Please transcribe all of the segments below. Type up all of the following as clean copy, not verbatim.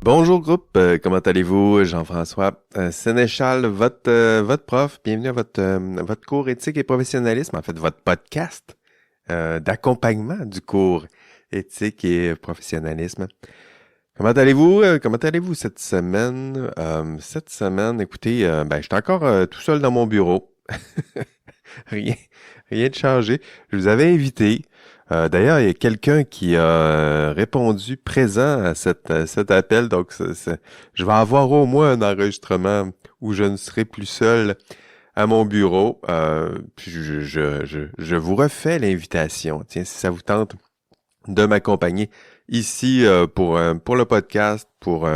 Bonjour groupe, comment allez-vous? Jean-François Sénéchal, votre prof. Bienvenue à votre cours éthique et professionnalisme, en fait votre podcast d'accompagnement du cours éthique et professionnalisme. Comment allez-vous? Comment allez-vous cette semaine? Cette semaine, écoutez, je suis encore tout seul dans mon bureau. Rien, rien de changé. Je vous avais invité. D'ailleurs, il y a quelqu'un qui a répondu présent à cet appel. Donc, je vais avoir au moins un enregistrement où je ne serai plus seul à mon bureau. Puis je vous refais l'invitation. Tiens, si ça vous tente de m'accompagner ici pour le podcast, pour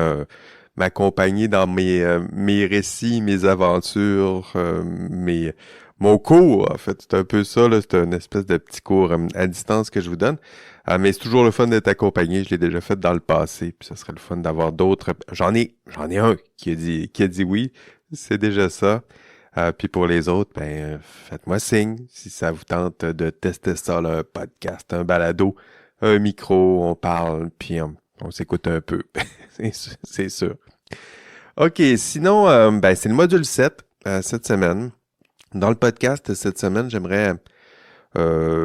m'accompagner dans mes récits, mes aventures, mon cours, en fait. C'est un peu ça, là, c'est une espèce de petit cours à distance que je vous donne. Mais c'est toujours le fun d'être accompagné. Je l'ai déjà fait dans le passé, puis ce serait le fun d'avoir d'autres. J'en ai un qui a dit oui. C'est déjà ça. Puis pour les autres, faites-moi signe si ça vous tente de tester ça, là, un podcast, un balado, un micro, on parle, puis on s'écoute un peu. C'est sûr. OK, sinon, c'est le module 7 cette semaine. Dans le podcast cette semaine, j'aimerais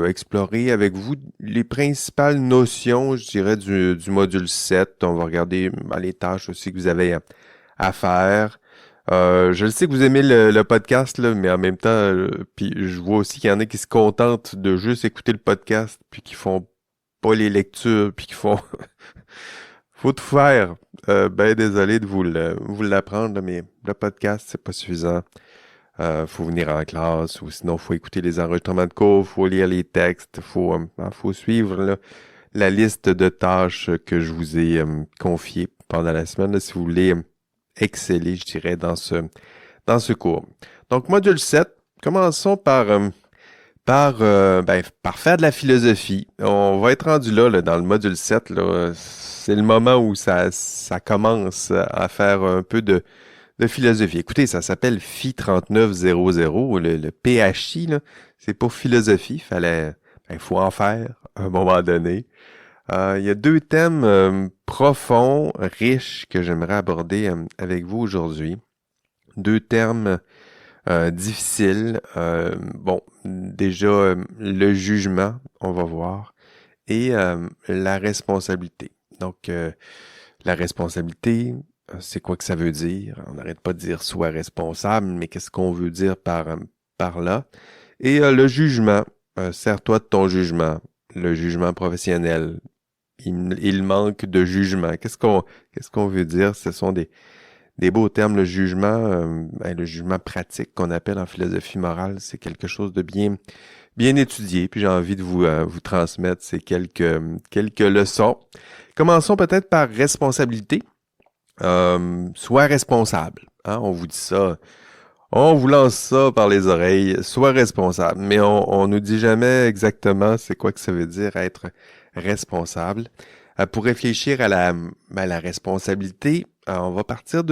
explorer avec vous les principales notions, je dirais, du module 7. On va regarder les tâches aussi que vous avez à faire. Je le sais que vous aimez le podcast, là, mais en même temps, puis je vois aussi qu'il y en a qui se contentent de juste écouter le podcast, puis qui font pas les lectures, puis qui font... Faut tout faire. Désolé de vous l'apprendre, là, mais le podcast, c'est pas suffisant. Faut venir en classe, ou sinon, faut écouter les enregistrements de cours, faut lire les textes, faut suivre là, la liste de tâches que je vous ai confiées pendant la semaine, là, si vous voulez exceller, je dirais, dans ce cours. Donc, module 7, commençons par faire de la philosophie. On va être rendu là, dans le module 7. Là, c'est le moment où ça commence à faire un peu de philosophie. Écoutez, ça s'appelle Phi 3900, le PHI, là, c'est pour philosophie. Il faut en faire à un moment donné. Il y a deux thèmes profonds, riches, que j'aimerais aborder avec vous aujourd'hui. Deux termes difficiles. Déjà, le jugement, on va voir, et la responsabilité. Donc, la responsabilité, c'est quoi que ça veut dire? On n'arrête pas de dire sois responsable, mais qu'est-ce qu'on veut dire par là? Et le jugement, sers-toi de ton jugement, le jugement professionnel. Il manque de jugement. Qu'est-ce qu'on veut dire? Ce sont des beaux termes, le jugement pratique qu'on appelle en philosophie morale, c'est quelque chose de bien étudié. Puis j'ai envie de vous transmettre ces quelques leçons. Commençons peut-être par responsabilité. Sois responsable. Hein, on vous dit ça. On vous lance ça par les oreilles. Sois responsable. Mais on nous dit jamais exactement c'est quoi que ça veut dire être responsable. Pour réfléchir à la responsabilité, on va partir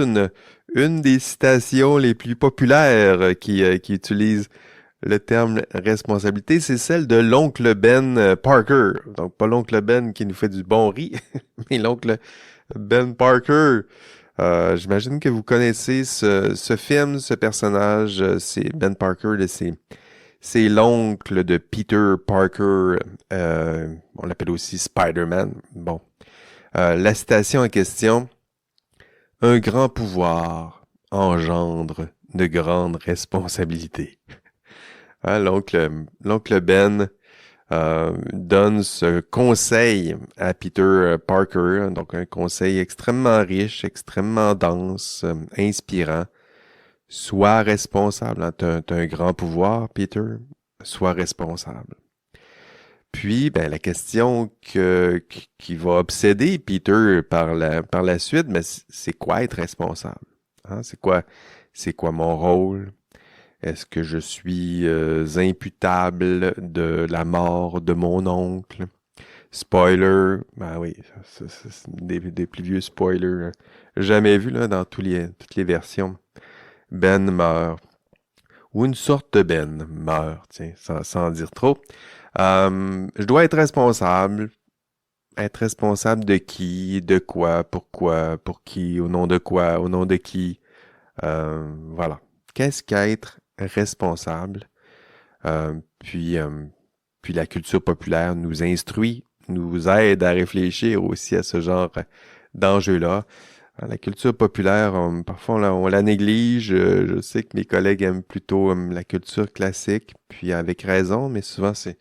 une des citations les plus populaires qui utilise le terme responsabilité, c'est celle de l'oncle Ben Parker. Donc, pas l'oncle Ben qui nous fait du bon riz, mais l'oncle Ben Parker. J'imagine que vous connaissez ce film, ce personnage. C'est Ben Parker, c'est l'oncle de Peter Parker. On l'appelle aussi Spider-Man. Bon. La citation en question. Un grand pouvoir engendre de grandes responsabilités. Hein, l'oncle Ben donne ce conseil à Peter Parker, donc un conseil extrêmement riche, extrêmement dense, inspirant. Sois responsable. Hein, t'as un grand pouvoir, Peter. Sois responsable. Puis, la question qui va obséder Peter par la suite, mais c'est quoi être responsable? Hein, c'est quoi mon rôle? Est-ce que je suis imputable de la mort de mon oncle? Spoiler, ben oui, c'est des plus vieux spoilers jamais vus là, dans toutes les versions. Ben meurt. Ou une sorte de Ben meurt, tiens, sans dire trop. Je dois être responsable. Être responsable de qui, de quoi, pourquoi, pour qui, au nom de quoi, au nom de qui. Voilà. Qu'est-ce qu'être responsable? Euh, puis, euh, puis la culture populaire nous instruit, nous aide à réfléchir aussi à ce genre d'enjeux-là. La culture populaire, parfois on la néglige. Je sais que mes collègues aiment plutôt la culture classique, puis avec raison, mais souvent c'est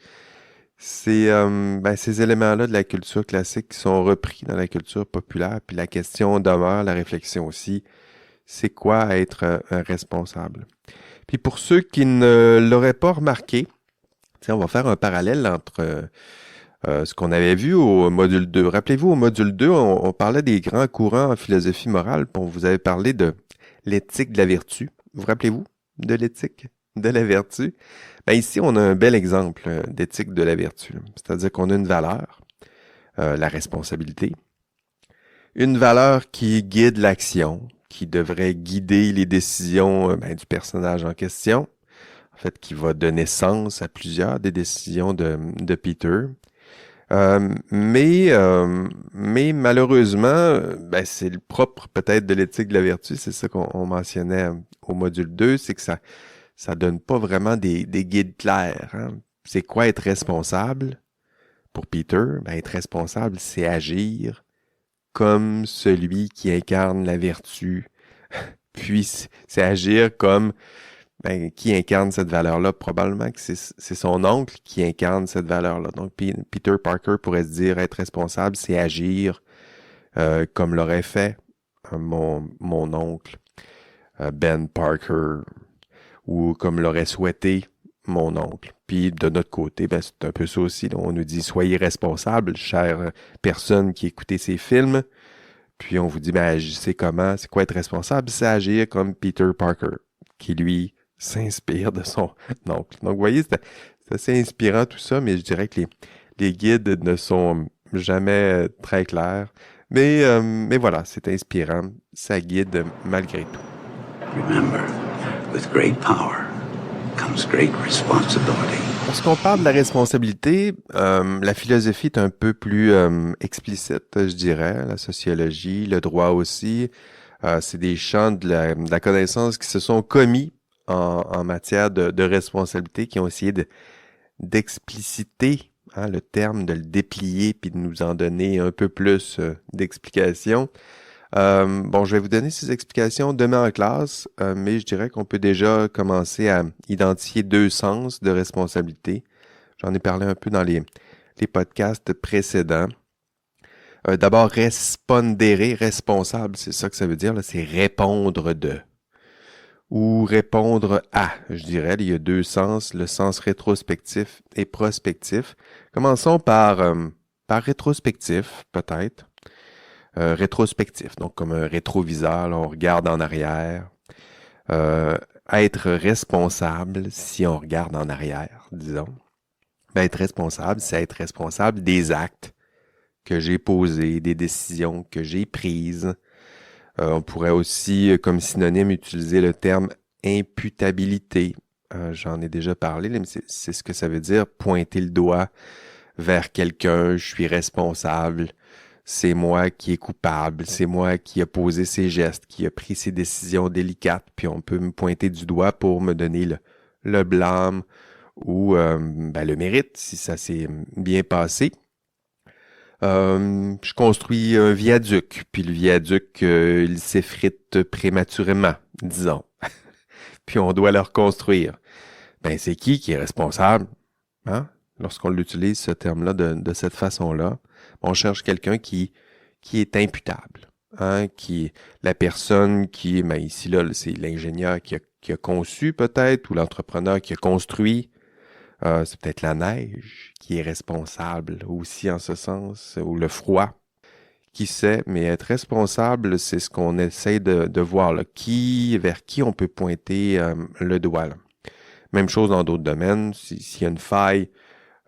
ces éléments-là de la culture classique qui sont repris dans la culture populaire, puis la question demeure, la réflexion aussi, c'est quoi être un responsable? Puis pour ceux qui ne l'auraient pas remarqué, on va faire un parallèle entre ce qu'on avait vu au module 2. Rappelez-vous, au module 2, on parlait des grands courants en philosophie morale, puis on vous avait parlé de l'éthique de la vertu. Vous rappelez-vous de l'éthique de la vertu? Ben ici, on a un bel exemple d'éthique de la vertu. C'est-à-dire qu'on a une valeur, la responsabilité, une valeur qui guide l'action, qui devrait guider les décisions du personnage en question, en fait, qui va donner sens à plusieurs des décisions de Peter. Mais malheureusement, c'est le propre peut-être de l'éthique de la vertu, c'est ça qu'on mentionnait au module 2, c'est que ça donne pas vraiment des guides clairs. Hein. C'est quoi être responsable? Pour Peter, être responsable, c'est agir comme celui qui incarne la vertu. Puis c'est agir comme qui incarne cette valeur-là? Probablement que c'est son oncle qui incarne cette valeur-là. Donc, Peter Parker pourrait se dire être responsable, c'est agir comme l'aurait fait mon oncle Ben Parker ou comme l'aurait souhaité mon oncle. Puis de notre côté, c'est un peu ça aussi. Là. On nous dit soyez responsables, chère personne qui écoutez ces films. Puis on vous dit agissez comment? C'est quoi être responsable? C'est agir comme Peter Parker, qui lui s'inspire de son oncle. Donc, vous voyez, c'est assez inspirant tout ça, mais je dirais que les guides ne sont jamais très clairs. Mais voilà, c'est inspirant. Ça guide malgré tout. Remember, with great power comes great responsibility. Lorsqu'on parle de la responsabilité, la philosophie est un peu plus explicite, je dirais. La sociologie, le droit aussi. C'est des champs de la connaissance qui se sont commis en matière de responsabilité, qui ont essayé d'expliciter le terme, de le déplier, puis de nous en donner un peu plus d'explications. Je vais vous donner ces explications demain en classe, mais je dirais qu'on peut déjà commencer à identifier deux sens de responsabilité. J'en ai parlé un peu dans les podcasts précédents. D'abord, respondere, responsable, c'est ça que ça veut dire, là, c'est répondre de. Ou répondre à, je dirais. Il y a deux sens, le sens rétrospectif et prospectif. Commençons par rétrospectif, peut-être. Rétrospectif, donc comme un rétroviseur, là, on regarde en arrière. Être responsable, si on regarde en arrière, disons. Être responsable, c'est être responsable des actes que j'ai posés, des décisions que j'ai prises. On pourrait aussi, comme synonyme, utiliser le terme imputabilité. J'en ai déjà parlé, mais c'est ce que ça veut dire, pointer le doigt vers quelqu'un, je suis responsable, c'est moi qui est coupable, c'est moi qui a posé ces gestes, qui a pris ces décisions délicates, puis on peut me pointer du doigt pour me donner le blâme ou le mérite, si ça s'est bien passé. Je construis un viaduc, puis le viaduc, il s'effrite prématurément, disons. Puis on doit le reconstruire. C'est qui est responsable? Hein? Lorsqu'on l'utilise, ce terme-là, de cette façon-là, on cherche quelqu'un qui est imputable. Hein? La personne qui, ici, là, c'est l'ingénieur qui a conçu peut-être, ou l'entrepreneur qui a construit. C'est peut-être la neige qui est responsable aussi en ce sens, ou le froid. Qui sait, mais être responsable, c'est ce qu'on essaie de voir, là. Vers qui on peut pointer le doigt. Là. Même chose dans d'autres domaines. S'il y a une faille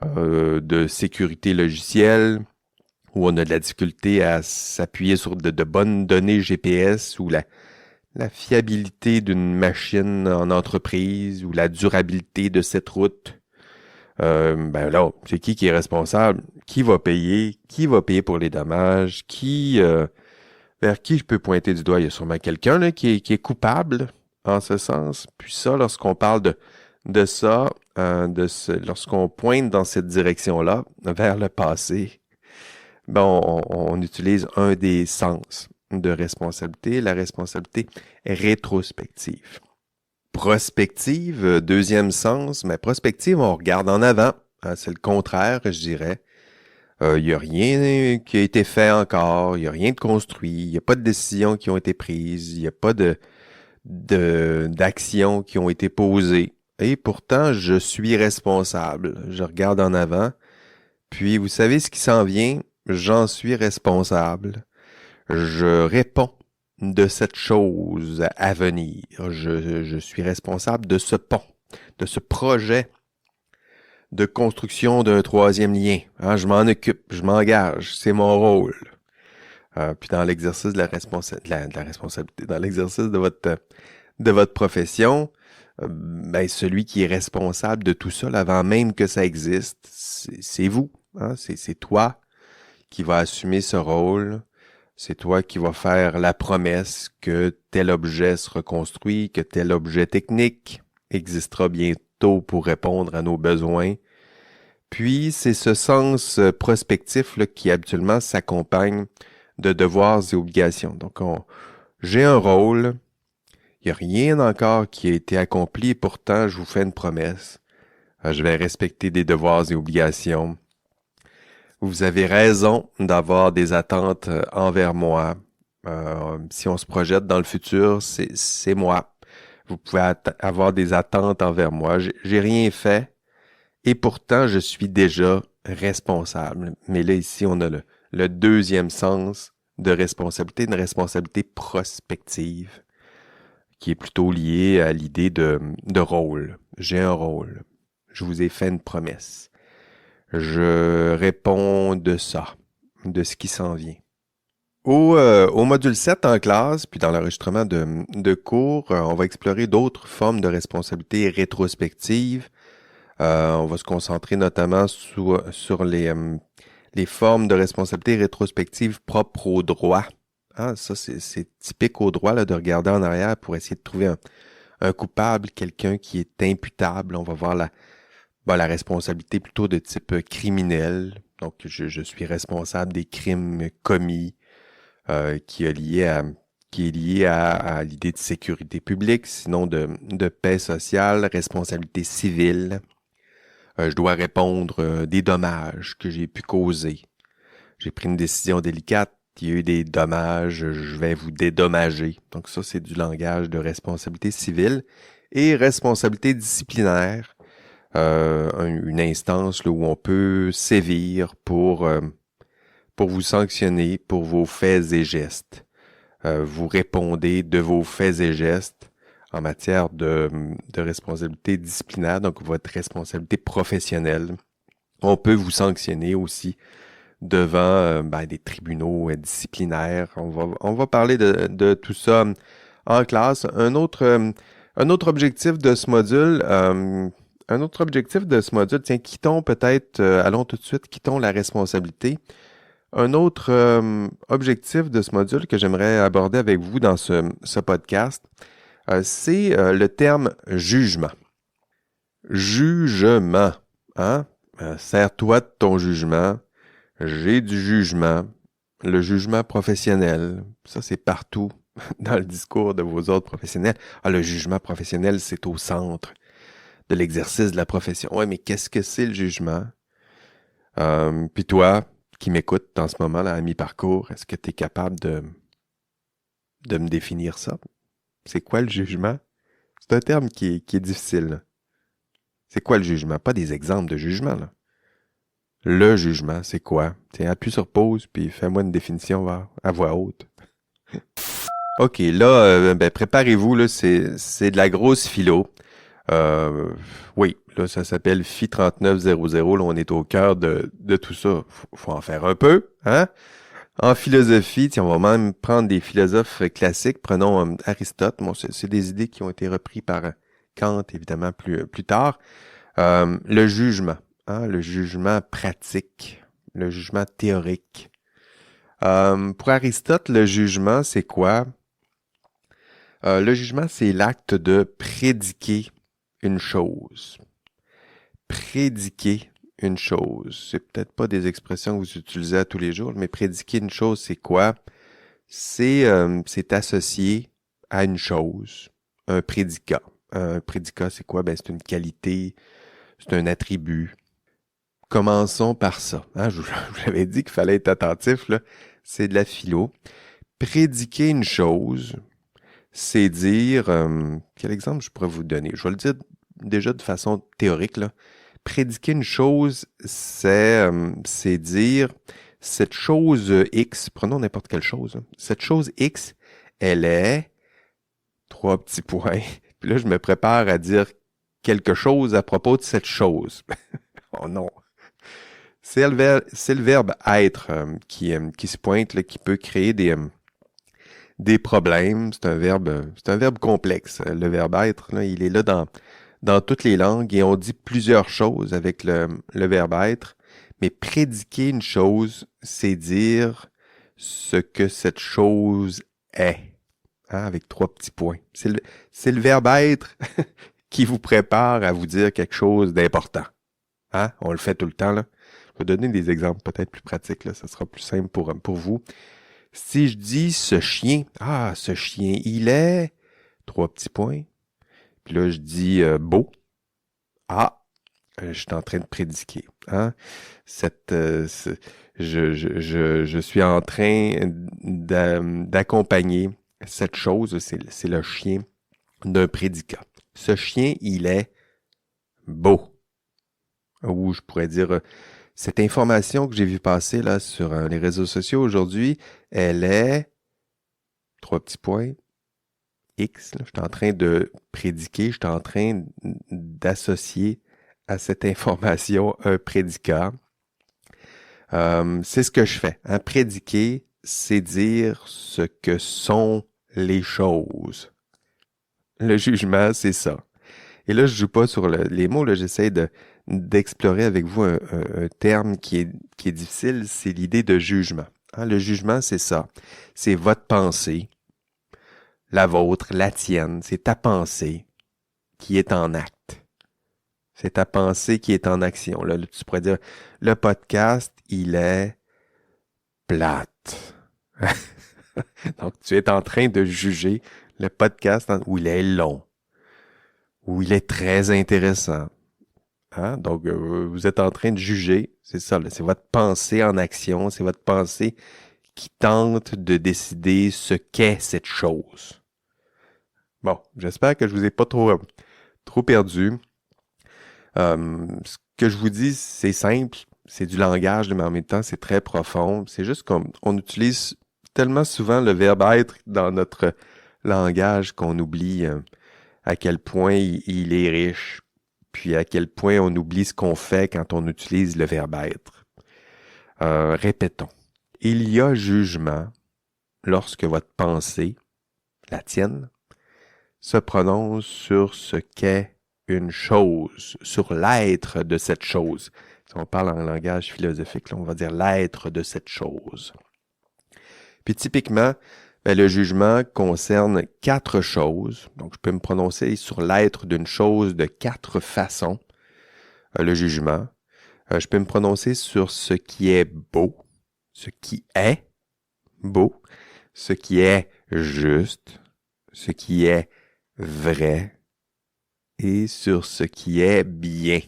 de sécurité logicielle, où on a de la difficulté à s'appuyer sur de bonnes données GPS, ou la fiabilité d'une machine en entreprise, ou la durabilité de cette route, Ben là, c'est qui est responsable? Qui va payer? Qui va payer pour les dommages? Vers qui je peux pointer du doigt? Il y a sûrement quelqu'un là, qui est coupable en ce sens. Puis ça, lorsqu'on parle de ça, lorsqu'on pointe dans cette direction-là, vers le passé, ben on utilise un des sens de responsabilité, la responsabilité rétrospective. Prospective, deuxième sens, mais prospective, on regarde en avant. C'est le contraire, je dirais. Il n'y a rien qui a été fait encore, il n'y a rien de construit, il n'y a pas de décisions qui ont été prises, il n'y a pas d'actions qui ont été posées. Et pourtant, je suis responsable. Je regarde en avant. Puis, vous savez ce qui s'en vient? J'en suis responsable. Je réponds de cette chose à venir. Je suis responsable de ce pont, de ce projet de construction d'un troisième lien. Je m'en occupe, je m'engage, c'est mon rôle. Puis dans l'exercice de la responsabilité, dans l'exercice de votre profession, ben celui qui est responsable de tout ça, avant même que ça existe, c'est vous. C'est toi qui vas assumer ce rôle. C'est toi qui vas faire la promesse que tel objet sera construit, que tel objet technique existera bientôt pour répondre à nos besoins. Puis, c'est ce sens prospectif là, qui habituellement s'accompagne de devoirs et obligations. Donc, j'ai un rôle, il n'y a rien encore qui a été accompli et pourtant, je vous fais une promesse. Je vais respecter des devoirs et obligations. Vous avez raison d'avoir des attentes envers moi. Si on se projette dans le futur, c'est moi. Vous pouvez avoir des attentes envers moi. J'ai rien fait et pourtant je suis déjà responsable. Mais là, ici, on a le deuxième sens de responsabilité, une responsabilité prospective qui est plutôt liée à l'idée de rôle. J'ai un rôle. Je vous ai fait une promesse. Je réponds de ça, de ce qui s'en vient. Au module 7 en classe, puis dans l'enregistrement de cours, on va explorer d'autres formes de responsabilité rétrospective. On va se concentrer notamment sur les formes de responsabilité rétrospective propres au droit. Ça, c'est typique au droit là, de regarder en arrière pour essayer de trouver un coupable, quelqu'un qui est imputable. On va voir la responsabilité plutôt de type criminel. Donc, je suis responsable des crimes commis qui est lié à l'idée de sécurité publique, sinon de paix sociale, responsabilité civile. Je dois répondre des dommages que j'ai pu causer. J'ai pris une décision délicate, il y a eu des dommages, je vais vous dédommager. Donc ça, c'est du langage de responsabilité civile et responsabilité disciplinaire. Une instance là, où on peut sévir pour vous sanctionner pour vos faits et gestes. Vous répondez de vos faits et gestes en matière de responsabilité disciplinaire, donc votre responsabilité professionnelle. On peut vous sanctionner aussi devant des tribunaux disciplinaires. On va parler de tout ça en classe. Un autre objectif de ce module, tiens, allons tout de suite, quittons la responsabilité. Un autre objectif de ce module que j'aimerais aborder avec vous dans ce podcast, c'est le terme jugement. Jugement, hein? Sers-toi de ton jugement. J'ai du jugement. Le jugement professionnel, ça c'est partout dans le discours de vos autres professionnels. Le jugement professionnel, c'est au centre de l'exercice de la profession. Ouais, mais qu'est-ce que c'est le jugement? Puis toi, qui m'écoute en ce moment là, à mi-parcours, est-ce que tu es capable de me définir ça? C'est quoi le jugement? C'est un terme qui est difficile. Là. C'est quoi le jugement? Pas des exemples de jugement. Là. Le jugement, c'est quoi? Tiens, appuie sur pause, puis fais-moi une définition à voix haute. OK, là, préparez-vous, là, c'est de la grosse philo. Oui, là, ça s'appelle FI 3900. Là, on est au cœur de tout ça. Faut en faire un peu, hein? En philosophie, tiens, on va même prendre des philosophes classiques. Prenons Aristote. Bon, c'est des idées qui ont été reprises par Kant, évidemment, plus tard. Le jugement. hein, le jugement pratique, le jugement théorique. Pour Aristote, le jugement, c'est quoi? Le jugement, c'est l'acte de prédiquer une chose. Prédiquer une chose. C'est peut-être pas des expressions que vous utilisez à tous les jours, mais prédiquer une chose, c'est quoi? C'est associé à une chose, un prédicat. Un prédicat, c'est quoi? Ben, c'est une qualité, c'est un attribut. Commençons par ça. Hein? Je vous avais dit qu'il fallait être attentif, là. C'est de la philo. Prédiquer une chose, c'est dire... quel exemple je pourrais vous donner? Je vais le dire déjà de façon théorique, là. Prédiquer une chose, c'est dire cette chose X, prenons n'importe quelle chose, hein. Cette chose X, elle est... Trois petits points. Puis là, je me prépare à dire quelque chose à propos de cette chose. Oh non! C'est le verbe être qui se pointe, là, qui peut créer des problèmes. C'est un verbe complexe. Le verbe être, là, il est là dans toutes les langues et on dit plusieurs choses avec le verbe être. Mais prédiquer une chose, c'est dire ce que cette chose est. Hein, avec trois petits points. C'est le verbe être qui vous prépare à vous dire quelque chose d'important. Hein? On le fait tout le temps, là. Je vais donner des exemples peut-être plus pratiques, là. Ça sera plus simple pour vous. Si je dis ce chien, ce chien, il est... Trois petits points. Puis là, je dis beau. Je suis en train de prédiquer. Hein? Je suis en train d'accompagner cette chose, c'est le chien d'un prédicat. Ce chien, il est beau. Ou je pourrais dire, cette information que j'ai vu passer là sur les réseaux sociaux aujourd'hui, elle est, trois petits points, X. Là, je suis en train de prédiquer, je suis en train d'associer à cette information un prédicat. C'est ce que je fais. Hein? Prédiquer, c'est dire ce que sont les choses. Le jugement, c'est ça. Et là, je joue pas sur les mots, là, j'essaie d'explorer avec vous un terme qui est difficile, c'est l'idée de jugement. Hein? Le jugement, c'est ça. C'est votre pensée, la vôtre, la tienne, c'est ta pensée qui est en acte. C'est ta pensée qui est en action. Là, tu pourrais dire, le podcast, il est plate. Donc, tu es en train de juger le podcast où il est long, où il est très intéressant. Hein? Donc, vous êtes en train de juger, c'est ça, là, c'est votre pensée en action, c'est votre pensée qui tente de décider ce qu'est cette chose. Bon, j'espère que je vous ai pas trop perdu. Ce que je vous dis, c'est simple, c'est du langage, mais en même temps, c'est très profond. C'est juste qu'on utilise tellement souvent le verbe être dans notre langage qu'on oublie à quel point il est riche, puis à quel point on oublie ce qu'on fait quand on utilise le verbe être. Répétons. Il y a jugement lorsque votre pensée, la tienne, se prononce sur ce qu'est une chose, sur l'être de cette chose. Si on parle en langage philosophique, là, on va dire l'être de cette chose. Puis typiquement, le jugement concerne 4 choses. Donc, je peux me prononcer sur l'être d'une chose de 4 façons. Le jugement. Je peux me prononcer sur ce qui est beau, ce qui est beau, ce qui est juste, ce qui est vrai et sur ce qui est bien.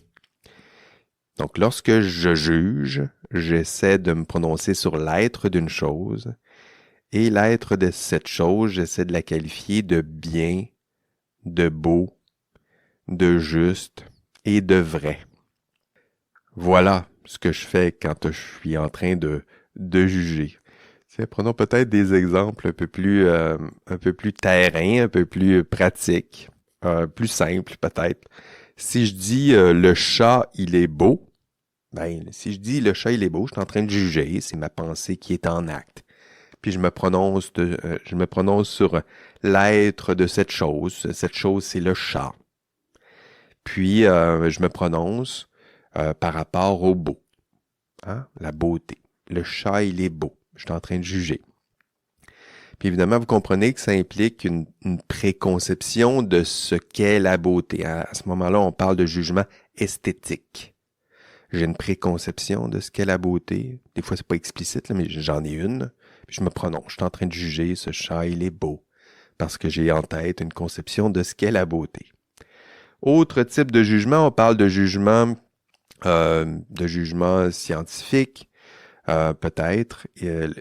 Donc, lorsque je juge, j'essaie de me prononcer sur l'être d'une chose et l'être de cette chose, j'essaie de la qualifier de bien, de beau, de juste et de vrai. Voilà ce que je fais quand je suis en train de juger. Prenons peut-être des exemples un peu plus terrain, un peu plus pratiques, plus simples peut-être. Si je dis le chat, il est beau, si je dis le chat, il est beau, je suis en train de juger, c'est ma pensée qui est en acte. Puis je me prononce sur l'être de cette chose. Cette chose, c'est le chat. Puis je me prononce par rapport au beau. Hein? La beauté. Le chat, il est beau. Je suis en train de juger. Puis évidemment, vous comprenez que ça implique une préconception de ce qu'est la beauté. À ce moment-là, on parle de jugement esthétique. J'ai une préconception de ce qu'est la beauté. Des fois, c'est pas explicite, là, mais j'en ai une. Puis je me prononce. Je suis en train de juger ce chat, il est beau. Parce que j'ai en tête une conception de ce qu'est la beauté. Autre type de jugement, on parle de jugement scientifique. Peut-être.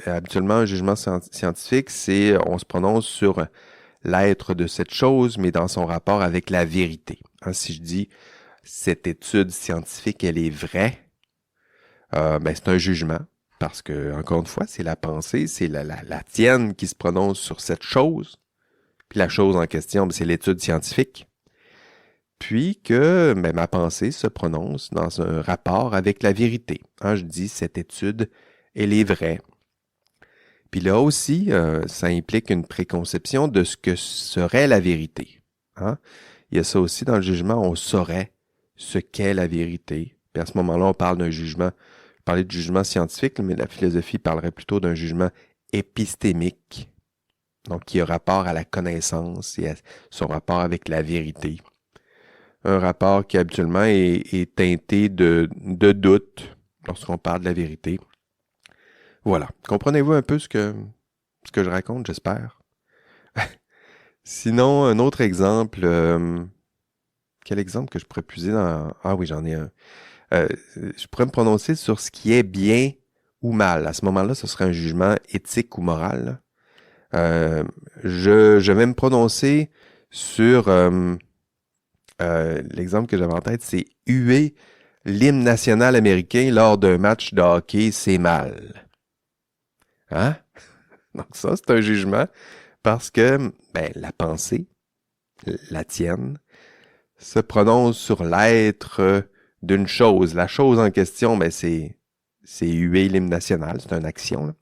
Habituellement, un jugement scientifique, c'est on se prononce sur l'être de cette chose, mais dans son rapport avec la vérité. Hein, si je dis cette étude scientifique, elle est vraie, c'est un jugement, parce que, encore une fois, c'est la pensée, c'est la tienne qui se prononce sur cette chose, puis la chose en question, c'est l'étude scientifique, puis que ma pensée se prononce dans un rapport avec la vérité. Hein, je dis cette étude, elle est vraie. Puis là aussi, ça implique une préconception de ce que serait la vérité. Hein? Il y a ça aussi dans le jugement, on saurait ce qu'est la vérité. Puis à ce moment-là, on parle d'un jugement, parler de jugement scientifique, mais la philosophie parlerait plutôt d'un jugement épistémique, donc qui a rapport à la connaissance et à son rapport avec la vérité. Un rapport qui habituellement est teinté de doute lorsqu'on parle de la vérité. Voilà. Comprenez-vous un peu ce que je raconte, j'espère? Sinon, un autre exemple, quel exemple que je pourrais puiser dans... Ah oui, j'en ai un. Je pourrais me prononcer sur ce qui est bien ou mal. À ce moment-là, ce serait un jugement éthique ou moral. Je vais me prononcer sur... l'exemple que j'avais en tête, c'est huer l'hymne national américain lors d'un match de hockey, c'est mal. Hein? Donc ça, c'est un jugement parce que la pensée, la tienne, se prononce sur l'être d'une chose. La chose en question, c'est huer l'hymne national, c'est une action. Là.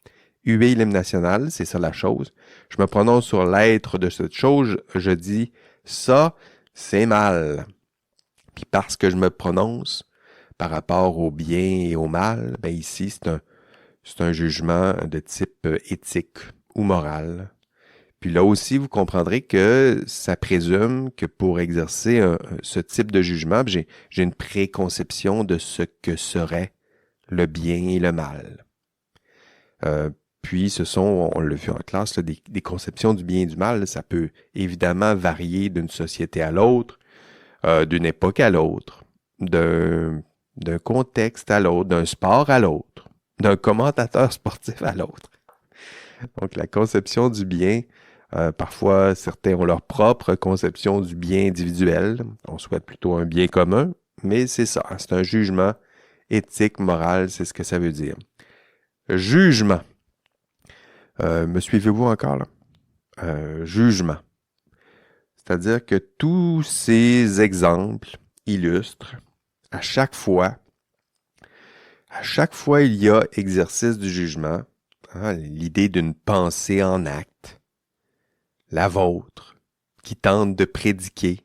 Huer l'hymne national, c'est ça la chose. Je me prononce sur l'être de cette chose, je dis ça, c'est mal. Puis parce que je me prononce par rapport au bien et au mal, ici, c'est un jugement de type éthique ou moral. Puis là aussi, vous comprendrez que ça présume que pour exercer ce type de jugement, j'ai une préconception de ce que serait le bien et le mal. Puis ce sont, on l'a vu en classe, là, des conceptions du bien et du mal. Là, ça peut évidemment varier d'une société à l'autre, d'une époque à l'autre, d'un contexte à l'autre, d'un sport à l'autre, d'un commentateur sportif à l'autre. Donc la conception du bien, parfois certains ont leur propre conception du bien individuel. On souhaite plutôt un bien commun, mais c'est ça, c'est un jugement éthique, moral, c'est ce que ça veut dire. Jugement. Me suivez-vous encore là? Jugement. C'est-à-dire que tous ces exemples illustrent à chaque fois il y a exercice du jugement, hein, l'idée d'une pensée en acte, la vôtre, qui tente de prédiquer,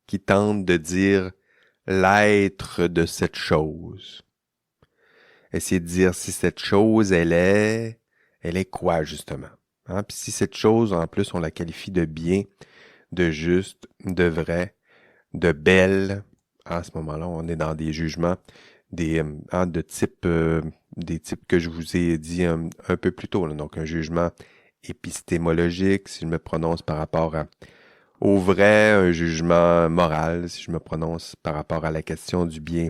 qui tente de dire l'être de cette chose. Essayez de dire si cette chose, elle est quoi, justement? Hein? Puis si cette chose, en plus, on la qualifie de bien, de juste, de vrai, de belle, à ce moment-là, on est dans des jugements de type, des types que je vous ai dit un peu plus tôt. Là. Donc, un jugement épistémologique, si je me prononce par rapport au vrai, un jugement moral, si je me prononce par rapport à la question du bien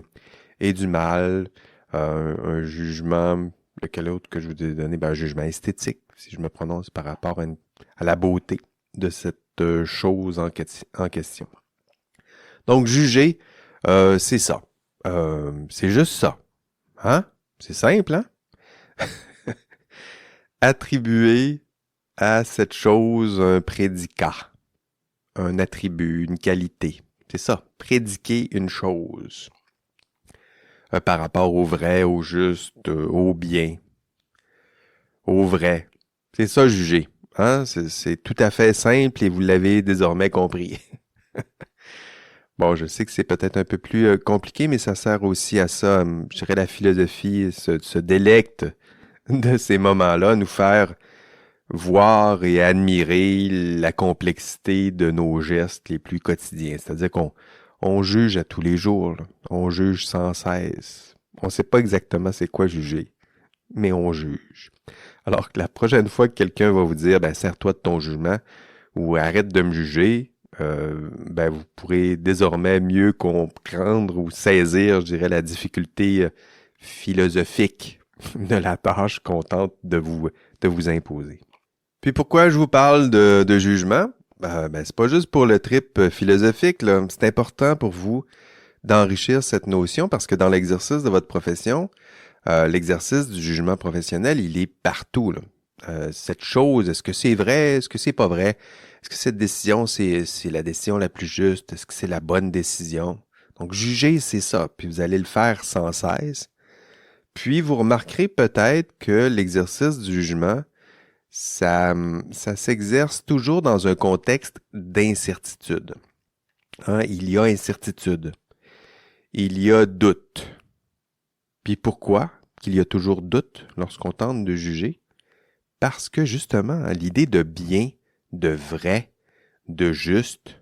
et du mal, un jugement, lequel autre que je vous ai donné, un jugement esthétique, si je me prononce par rapport à la beauté de cette chose en question. Donc, juger, c'est ça. C'est juste ça. Hein? C'est simple, hein? Attribuer à cette chose un prédicat, un attribut, une qualité. C'est ça. Prédiquer une chose. Par rapport au vrai, au juste, au bien, au vrai. C'est ça, juger. Hein? C'est tout à fait simple et vous l'avez désormais compris. Bon, je sais que c'est peut-être un peu plus compliqué, mais ça sert aussi à ça. Je dirais la philosophie se délecte de ces moments-là, nous faire voir et admirer la complexité de nos gestes les plus quotidiens. C'est-à-dire qu'on juge à tous les jours, là. On juge sans cesse. On ne sait pas exactement c'est quoi juger, mais on juge. Alors que la prochaine fois que quelqu'un va vous dire, ben, sers-toi de ton jugement ou arrête de me juger, ben, vous pourrez désormais mieux comprendre ou saisir, je dirais, la difficulté philosophique de la tâche qu'on tente de vous imposer. Puis pourquoi je vous parle de jugement? Ben, c'est pas juste pour le trip philosophique, là. C'est important pour vous d'enrichir cette notion parce que dans l'exercice de votre profession, l'exercice du jugement professionnel, il est partout, là. Cette chose, est-ce que c'est vrai? Est-ce que c'est pas vrai? Est-ce que cette décision, c'est la décision la plus juste? Est-ce que c'est la bonne décision? Donc, juger, c'est ça. Puis vous allez le faire sans cesse. Puis vous remarquerez peut-être que l'exercice du jugement, ça s'exerce toujours dans un contexte d'incertitude. Hein? Il y a incertitude. Il y a doute. Puis pourquoi qu'il y a toujours doute lorsqu'on tente de juger? Parce que justement, l'idée de bien, de vrai, de juste,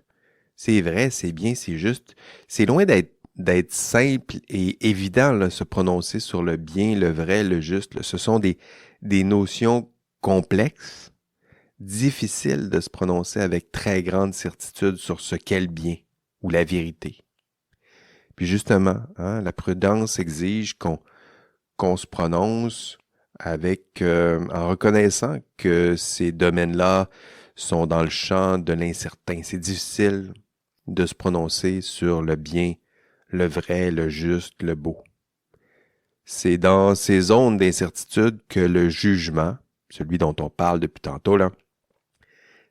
c'est vrai, c'est bien, c'est juste, c'est loin d'être simple et évident, là, se prononcer sur le bien, le vrai, le juste. Là. Ce sont des notions complexes, difficiles de se prononcer avec très grande certitude sur ce qu'est le bien ou la vérité. Puis justement, hein, la prudence exige qu'on se prononce avec en reconnaissant que ces domaines-là sont dans le champ de l'incertain. C'est difficile de se prononcer sur le bien, le vrai, le juste, le beau. C'est dans ces zones d'incertitude que le jugement, celui dont on parle depuis tantôt, là,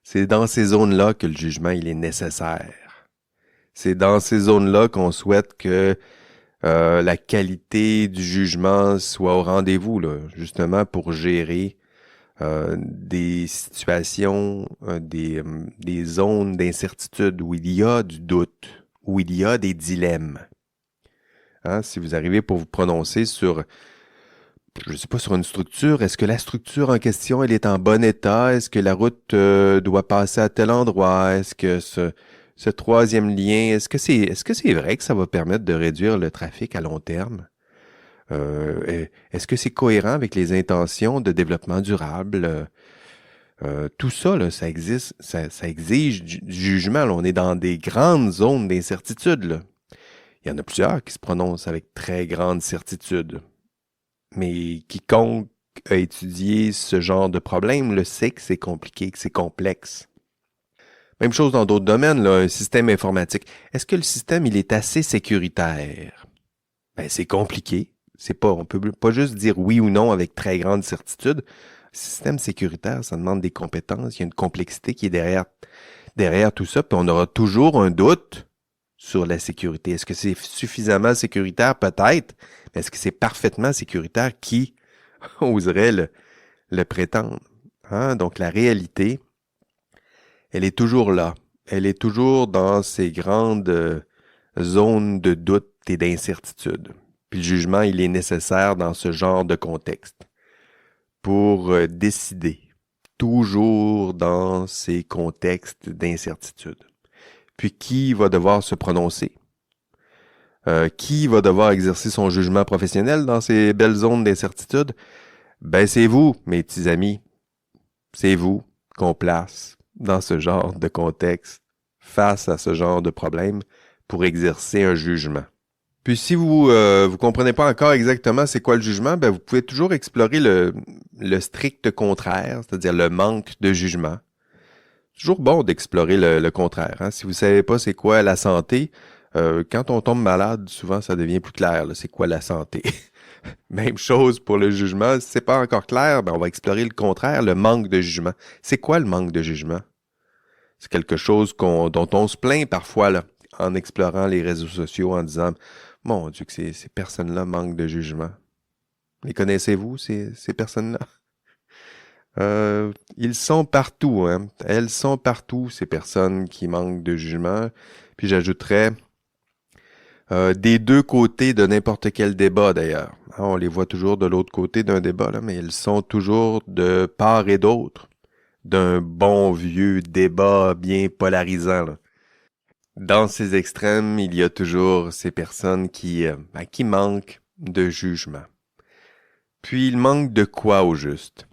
c'est dans ces zones-là que le jugement il est nécessaire. C'est dans ces zones-là qu'on souhaite que la qualité du jugement soit au rendez-vous, là, justement pour gérer des situations, des zones d'incertitude où il y a du doute, où il y a des dilemmes. Hein, si vous arrivez pour vous prononcer sur, je ne sais pas, sur une structure, est-ce que la structure en question, elle est en bon état? Est-ce que la route doit passer à tel endroit? Est-ce que ce troisième lien, est-ce que c'est vrai que ça va permettre de réduire le trafic à long terme? Est-ce que c'est cohérent avec les intentions de développement durable? Tout ça, là, ça existe, ça exige du jugement. Là. On est dans des grandes zones d'incertitude. Là. Il y en a plusieurs qui se prononcent avec très grande certitude. Mais quiconque a étudié ce genre de problème le sait que c'est compliqué, que c'est complexe. Même chose dans d'autres domaines, là, un système informatique. Est-ce que le système, il est assez sécuritaire? Ben, c'est compliqué. On peut pas juste dire oui ou non avec très grande certitude. Le système sécuritaire, ça demande des compétences. Il y a une complexité qui est derrière tout ça. Puis on aura toujours un doute sur la sécurité. Est-ce que c'est suffisamment sécuritaire? Peut-être. Mais est-ce que c'est parfaitement sécuritaire? Qui oserait le prétendre? Hein? Donc la réalité, elle est toujours là. Elle est toujours dans ces grandes zones de doute et d'incertitude. Puis le jugement, il est nécessaire dans ce genre de contexte pour décider, toujours dans ces contextes d'incertitude. Puis qui va devoir se prononcer? Qui va devoir exercer son jugement professionnel dans ces belles zones d'incertitude? Ben c'est vous, mes petits amis. C'est vous qu'on place dans ce genre de contexte, face à ce genre de problème, pour exercer un jugement. Puis si vous vous comprenez pas encore exactement c'est quoi le jugement, ben vous pouvez toujours explorer le strict contraire, c'est-à-dire le manque de jugement. Toujours bon d'explorer le contraire. Hein? Si vous savez pas c'est quoi la santé, quand on tombe malade, souvent ça devient plus clair. Là, c'est quoi la santé? Même chose pour le jugement. Si c'est pas encore clair, ben on va explorer le contraire, le manque de jugement. C'est quoi le manque de jugement? C'est quelque chose dont on se plaint parfois là, en explorant les réseaux sociaux, en disant mon Dieu, que ces personnes-là manquent de jugement. Les connaissez-vous, ces personnes-là? Ils sont partout, hein. Elles sont partout, ces personnes qui manquent de jugement. Puis j'ajouterais, des deux côtés de n'importe quel débat d'ailleurs. Hein, on les voit toujours de l'autre côté d'un débat, là, mais ils sont toujours de part et d'autre d'un bon vieux débat bien polarisant, là. Dans ces extrêmes, il y a toujours ces personnes qui manquent de jugement. Puis il manque de quoi au juste?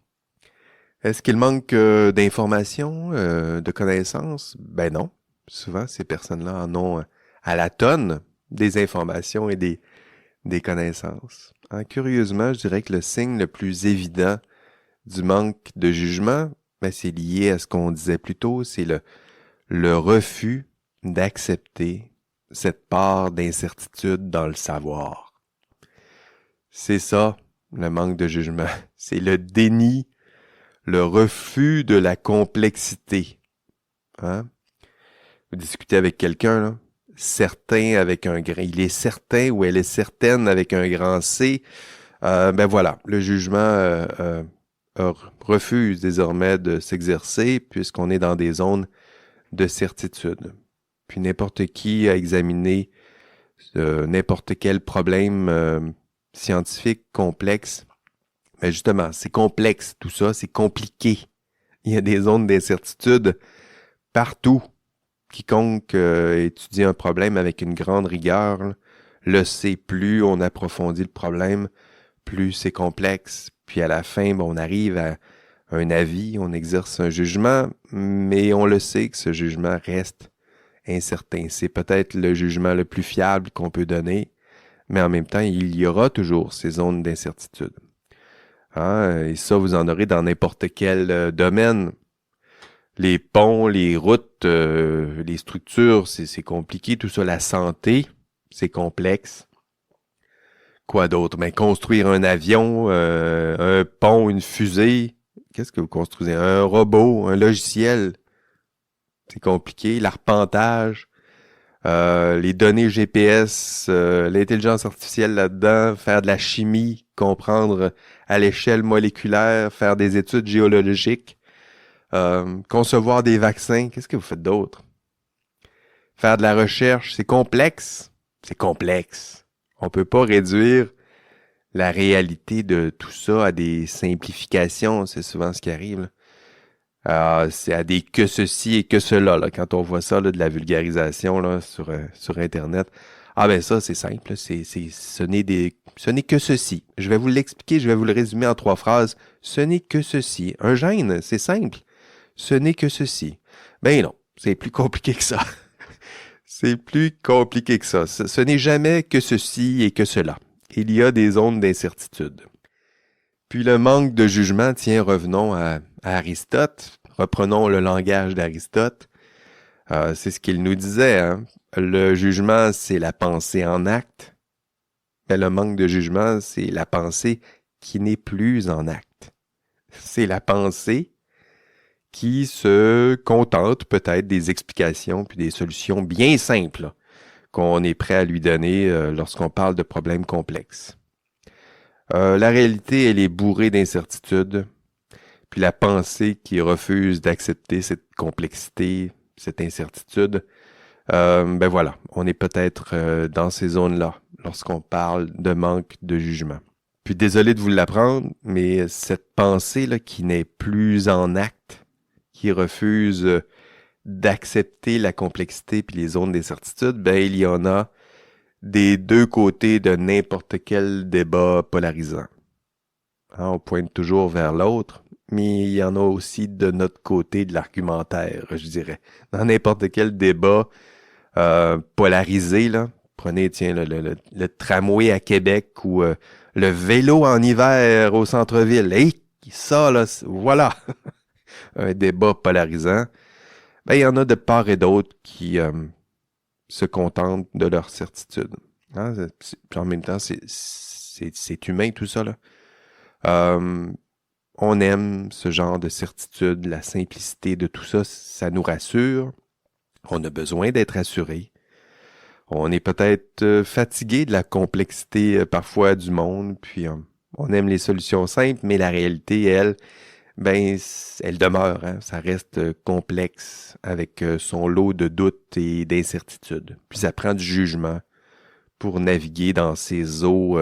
Est-ce qu'il manque d'informations, de connaissances? Ben non. Souvent, ces personnes-là en ont à la tonne des informations et des connaissances. Hein, curieusement, je dirais que le signe le plus évident du manque de jugement, ben, c'est lié à ce qu'on disait plus tôt, c'est le refus d'accepter cette part d'incertitude dans le savoir. C'est ça, le manque de jugement. C'est le déni, le refus de la complexité. Hein? Vous discutez avec quelqu'un, là, certain avec un grand, il est certain ou elle est certaine avec un grand C. Ben voilà, le jugement refuse désormais de s'exercer puisqu'on est dans des zones de certitude. Puis n'importe qui a examiné n'importe quel problème scientifique complexe. Mais justement, c'est complexe tout ça, c'est compliqué. Il y a des zones d'incertitude partout. Quiconque étudie un problème avec une grande rigueur là, le sait, plus on approfondit le problème, plus c'est complexe. Puis à la fin, on arrive à un avis, on exerce un jugement, mais on le sait que ce jugement reste incertain. C'est peut-être le jugement le plus fiable qu'on peut donner, mais en même temps, il y aura toujours ces zones d'incertitude. Hein? Et ça, vous en aurez dans n'importe quel domaine. Les ponts, les routes, les structures, c'est compliqué. Tout ça, la santé, c'est complexe. Quoi d'autre? Ben, construire un avion, un pont, une fusée. Qu'est-ce que vous construisez? Un robot, un logiciel. C'est compliqué. L'arpentage, les données GPS, l'intelligence artificielle là-dedans, faire de la chimie, comprendre à l'échelle moléculaire, faire des études géologiques. Concevoir des vaccins, qu'est-ce que vous faites d'autre? Faire de la recherche, c'est complexe. C'est complexe. On peut pas réduire la réalité de tout ça à des simplifications, c'est souvent ce qui arrive. C'est à des que ceci et que cela, là, quand on voit ça, là, de la vulgarisation là, sur Internet. Ah ben ça, c'est simple, ce n'est que ceci. Je vais vous l'expliquer, je vais vous le résumer en 3 phrases. Ce n'est que ceci. Un gène, c'est simple. Ce n'est que ceci. Ben non, c'est plus compliqué que ça. C'est plus compliqué que ça. Ce n'est jamais que ceci et que cela. Il y a des zones d'incertitude. Puis le manque de jugement, tiens, revenons à Aristote. Reprenons le langage d'Aristote. C'est ce qu'il nous disait. Hein? Le jugement, c'est la pensée en acte. Mais le manque de jugement, c'est la pensée qui n'est plus en acte. C'est la pensée qui se contente peut-être des explications puis des solutions bien simples là, qu'on est prêt à lui donner lorsqu'on parle de problèmes complexes. La réalité, elle est bourrée d'incertitudes, puis la pensée qui refuse d'accepter cette complexité, cette incertitude, ben voilà, on est peut-être dans ces zones-là lorsqu'on parle de manque de jugement. Puis désolé de vous l'apprendre, mais cette pensée-là qui n'est plus en acte, qui refuse d'accepter la complexité puis les zones d'incertitude, ben il y en a des deux côtés de n'importe quel débat polarisant. Hein, on pointe toujours vers l'autre, mais il y en a aussi de notre côté de l'argumentaire, je dirais. Dans n'importe quel débat polarisé, là, prenez, tiens, le tramway à Québec ou le vélo en hiver au centre-ville. Hey, ça, là, voilà! Un débat polarisant, ben, il y en a de part et d'autre qui se contentent de leur certitude. Hein? Puis en même temps, c'est humain tout ça. Là. On aime ce genre de certitude, la simplicité de tout ça, ça nous rassure. On a besoin d'être rassuré. On est peut-être fatigué de la complexité parfois du monde, puis on aime les solutions simples, mais la réalité, elle, ben, elle demeure, hein? Ça reste complexe avec son lot de doutes et d'incertitudes. Puis ça prend du jugement pour naviguer dans ces eaux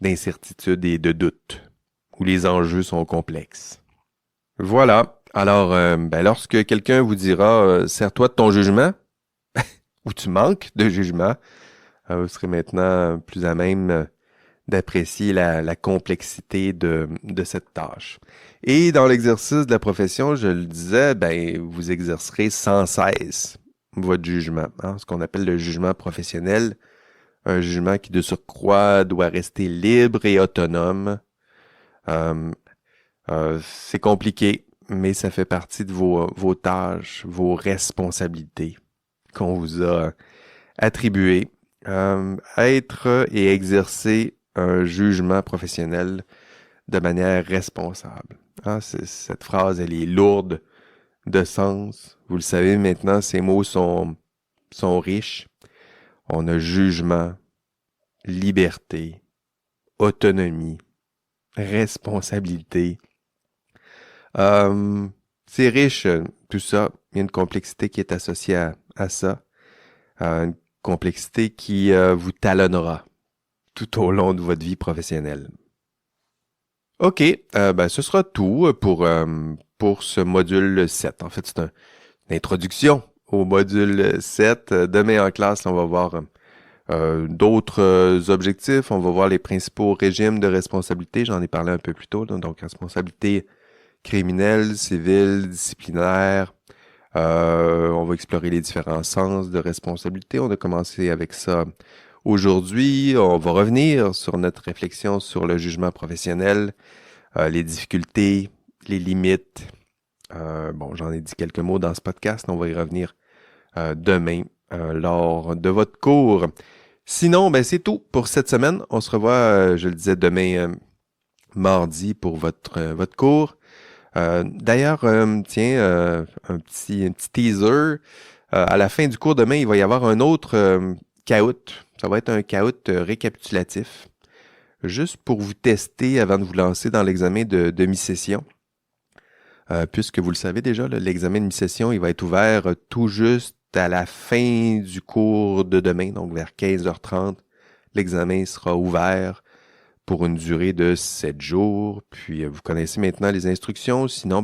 d'incertitude et de doute, où les enjeux sont complexes. Voilà. Alors, lorsque quelqu'un vous dira sers-toi de ton jugement, ou tu manques de jugement, vous serez maintenant plus à même d'apprécier la complexité de cette tâche. Et dans l'exercice de la profession, je le disais, vous exercerez sans cesse votre jugement, hein, ce qu'on appelle le jugement professionnel, un jugement qui de surcroît doit rester libre et autonome. C'est compliqué, mais ça fait partie de vos tâches, vos responsabilités qu'on vous a attribuées. Être et exercer un jugement professionnel de manière responsable. Hein, cette phrase, elle est lourde de sens. Vous le savez maintenant, ces mots sont riches. On a jugement, liberté, autonomie, responsabilité. C'est riche, tout ça. Il y a une complexité qui est associée à ça. Une complexité qui vous talonnera tout au long de votre vie professionnelle. OK, ce sera tout pour ce module 7. En fait, c'est une introduction au module 7. Demain en classe, on va voir d'autres objectifs. On va voir les principaux régimes de responsabilité. J'en ai parlé un peu plus tôt. Donc, responsabilité criminelle, civile, disciplinaire. On va explorer les différents sens de responsabilité. On a commencé avec ça aujourd'hui. On va revenir sur notre réflexion sur le jugement professionnel, les difficultés, les limites. J'en ai dit quelques mots dans ce podcast. On va y revenir demain lors de votre cours. Sinon, c'est tout pour cette semaine. On se revoit, je le disais, demain mardi pour votre cours. D'ailleurs, un petit teaser. À la fin du cours demain, il va y avoir un autre caout. Ça va être un caout récapitulatif. Juste pour vous tester avant de vous lancer dans l'examen de mi-session. Puisque vous le savez déjà, l'examen de mi-session, il va être ouvert tout juste à la fin du cours de demain, donc vers 15h30. L'examen sera ouvert pour une durée de 7 jours. Puis, vous connaissez maintenant les instructions. Sinon,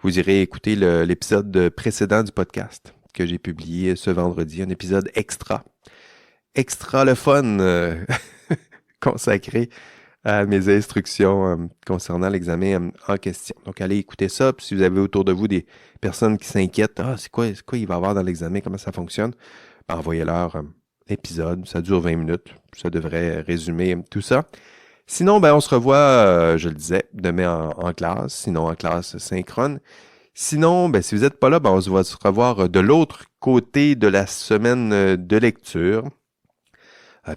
vous irez écouter l'épisode précédent du podcast que j'ai publié ce vendredi. Un épisode extra le fun consacré à mes instructions concernant l'examen en question. Donc, allez écouter ça. Puis, si vous avez autour de vous des personnes qui s'inquiètent, c'est quoi il va y avoir dans l'examen, comment ça fonctionne, envoyez-leur l'épisode. Ça dure 20 minutes. Ça devrait résumer tout ça. Sinon, on se revoit, je le disais, demain en classe, sinon en classe synchrone. Sinon, si vous n'êtes pas là, on va se revoir de l'autre côté de la semaine de lecture.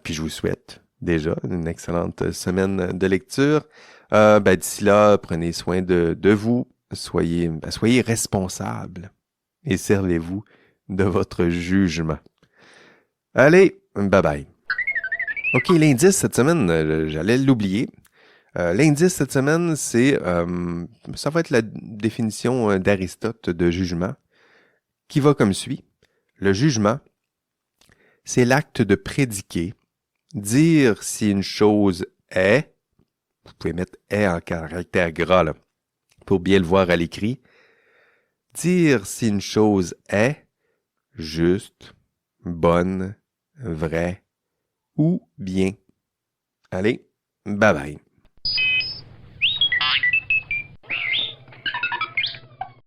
Puis je vous souhaite déjà une excellente semaine de lecture. D'ici là, prenez soin de vous, soyez responsables et servez-vous de votre jugement. Allez, bye bye. OK, l'indice cette semaine, j'allais l'oublier. L'indice cette semaine, ça va être la définition d'Aristote de jugement, qui va comme suit. Le jugement, c'est l'acte de prédiquer, dire si une chose est, vous pouvez mettre est en caractère gras là, pour bien le voir à l'écrit, dire si une chose est juste, bonne, vraie ou bien. Allez, bye bye.